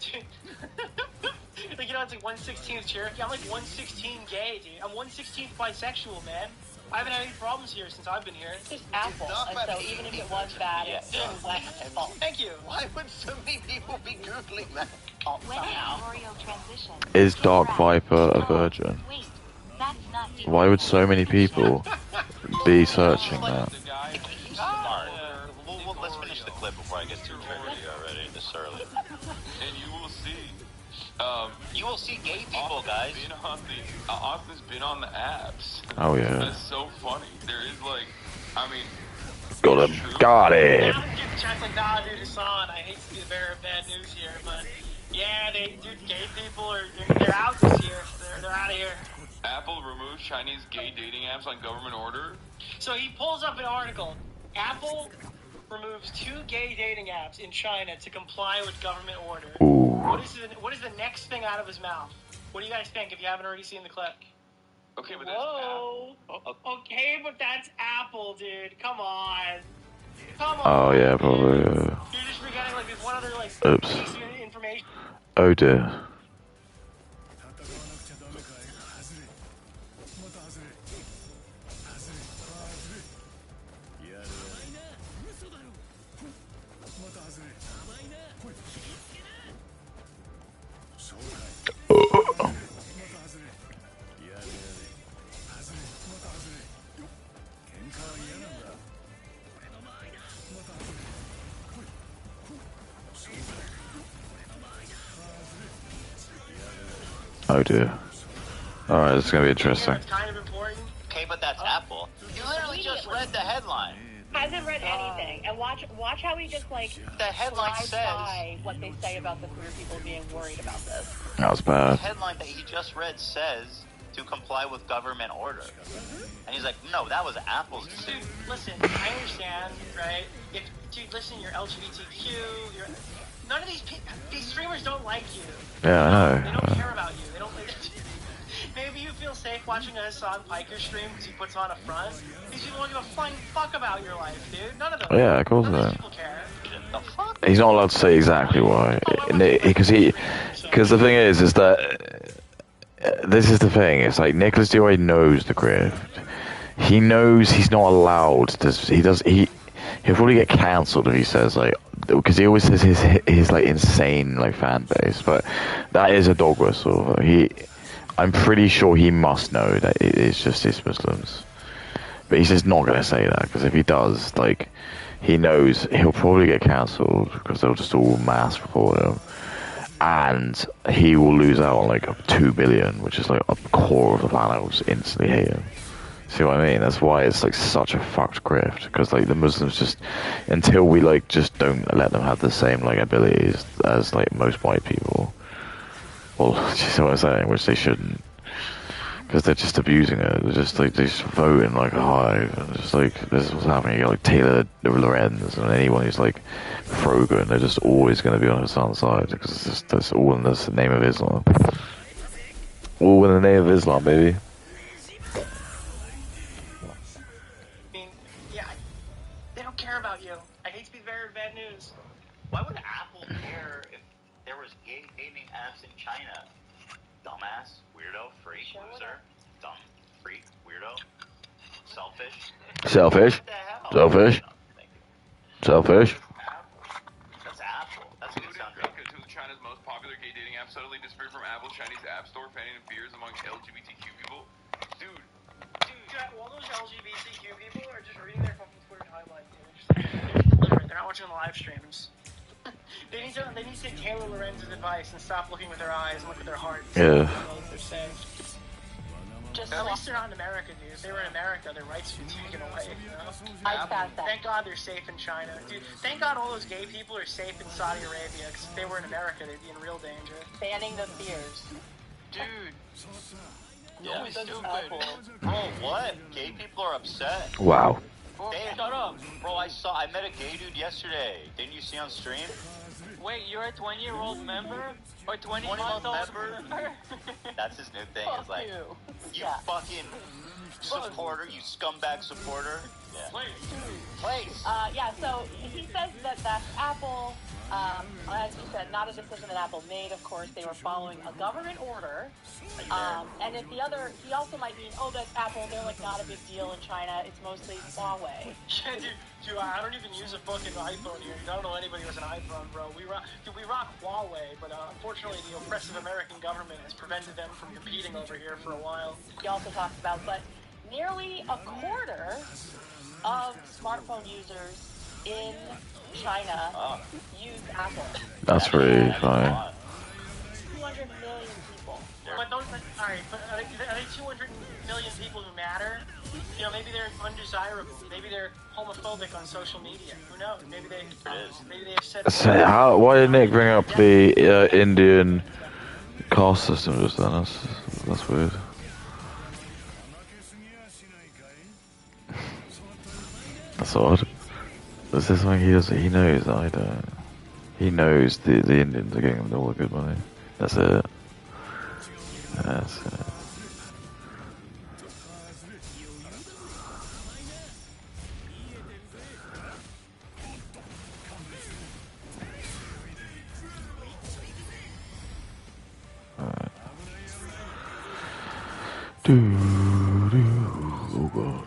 Like it's like 1/16th Cherokee. I'm like 1/16 gay, dude. I'm 1/16th bisexual, man. I haven't had any problems here since I've been here. just Apple." And so even if it was bad, it's Yeah. West's fault. Thank you. Why would so many people be Googling that? When is Oreo transition? Is Dark Viper a virgin? Wait, that's not Why would so many people be searching that? The guy He's smart. Let's finish the clip before I get too triggered already this early. and you will see. You will see gay people, guys. Been on the, Austin's been on the apps. Oh yeah. That's so funny. There is like, I mean, Got him. Got him. Now I'm getting checked like, nah, dude, Hassan, I hate to be the bearer of bad news here, but yeah, gay people they're out this year. They're out of here. Apple removes Chinese gay dating apps on government order. So he pulls up an article. Apple removes 2 gay dating apps in China to comply with government order. Ooh. What is the next thing out of his mouth? What do you guys think if you haven't already seen the clip? Okay, but that's Whoa. Okay, but that's Apple, dude. Come on. Come on. Oh yeah, probably. You're just forgetting like there's one other like Oops. piece of information. Oh dear. Oh dear. Alright, this is gonna be interesting. It's kind of important. Okay, but that's Apple. You literally just read the headline. Hasn't read anything, and watch how he just like The headline flies says. by what they say about the queer people being worried about this. That was The bad. headline that he just read says to comply with government order. And he's like, no, that was Apple's decision. Dude, listen, I understand, right? Dude, listen, you're LGBTQ, none of these streamers don't like you. Yeah, I They know. don't care about you. They don't. Maybe you feel safe watching a Hassan Piker stream because he puts on a front. These people don't give a flying fuck about your life, dude. None of them. Yeah, of course None of not. these people care. The fuck? He's not allowed to say exactly why, because the thing is that this is the thing. It's like Nicholas Diori knows the grift. He knows he's not allowed to. He'll probably get cancelled if he says like, because he always says his like insane like fan base, but that is a dog whistle. I'm pretty sure he must know that it is just his Muslims, but he's just not gonna say that because if he does, like, he knows he'll probably get cancelled because they'll just all mass report him, and he will lose out on like 2 billion, which is like a core of the planet will just instantly hate him. See what I mean? That's why it's like such a fucked grift, because like the Muslims just, until we like just don't let them have the same like abilities as like most white people, well, you see what I'm saying, which they shouldn't, because they're just abusing it. They're just voting like a hive, and it's just like this is what's happening. You got like Taylor Lorenz and anyone who's like Frogan, they're just always going to be on Hassan's side because it's just that's all in the name of Islam. All in the name of Islam, baby. They don't care about you. I hate to be the bearer of bad news. Why would Apple care if there was gay dating apps in China? Dumbass, weirdo, freak, loser, dumb, freak, weirdo, selfish. Selfish. What the hell? Selfish. No, thank you. Selfish. That's Apple. That's a good soundtrack. Two of China's most popular gay dating apps suddenly disappeared from Apple's Chinese App Store, fanning fears among LGBTQ people. Dude, All those LGBTQ people are just reading their fucking Twitter timeline. They're just illiterate. They're not watching the live streams. They need to take Taylor Lorenz's advice and stop looking with their eyes and look with their hearts. Yeah. What they're saying. At least they're not in America, dude. If they were in America, their rights would be taken away. You know? Thank God they're safe in China, dude. Thank God all those gay people are safe in Saudi Arabia. Because if they were in America, they'd be in real danger. Banning the fears. dude. Yeah. Stupid. Bro, what? Gay people are upset. Wow. Damn. Shut up. Bro, I met a gay dude yesterday. Didn't you see on stream? Wait, you're a 20-year-old member? Or 20-month 20-month-old member? That's his new thing. It's like, you Yeah. fucking supporter, you scumbag supporter. Yeah. Place. Yeah, so he says that that's Apple, as you said, not a decision that Apple made, of course. They were following a government order. And if he also might mean, oh, that's Apple, they're like not a big deal in China. It's mostly Huawei. Yeah, dude, I don't even use a fucking iPhone here. I don't know anybody who has an iPhone, bro. We rock Huawei, but unfortunately the oppressive American government has prevented them from competing over here for a while. He also talks about, but nearly a quarter of smartphone users in China use Apple. That's really funny. 200 million people. But those, alright, but are they 200 million people who matter? You know, maybe they're undesirable. Maybe they're homophobic on social media. Who knows? Maybe they've said. So why did Nick bring up the Indian caste system just then? That's weird. That's odd. Is this something he does? He knows that I don't. He knows the Indians are getting all the good money. That's it. That's it. Alright. Oh god.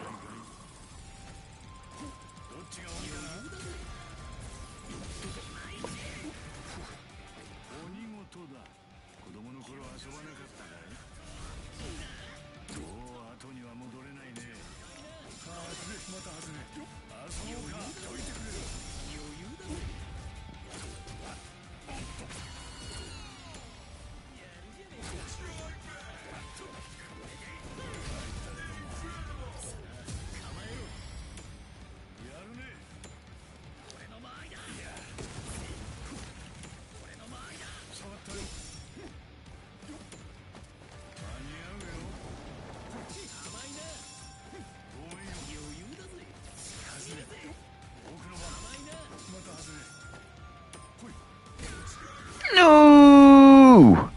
No!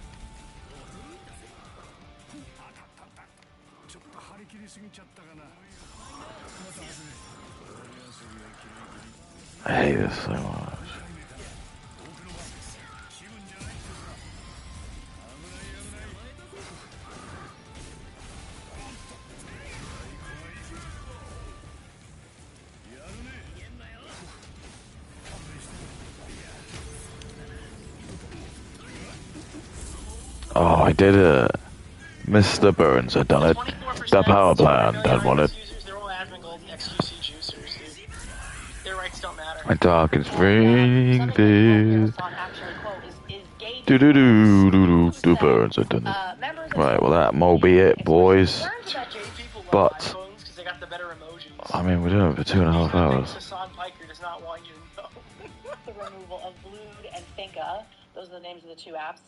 I hate this so much. Oh, I did it. Mr. Burns had done it. The power plant had won it. My dark is freeing this. Do Burns had done it. Right, well that will be it, boys. But I mean, we're doing it for 2.5 hours. The removal of Blued and Finka, those are the names of the two apps,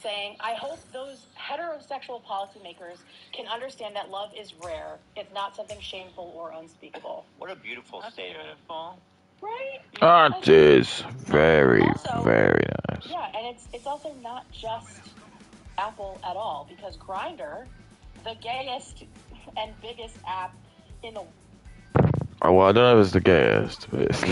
saying, I hope those heterosexual policymakers can understand that love is rare. It's not something shameful or unspeakable. What a beautiful statement. Beautiful. Right? That is very, very nice. Yeah, and it's also not just Apple at all, because Grindr, the gayest and biggest app in the world. Oh, well, I don't know if it's the gayest, but it's...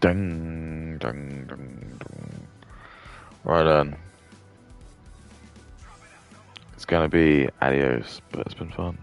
Ding, ding, ding, ding. Right then. It's gonna be adios, but it's been fun.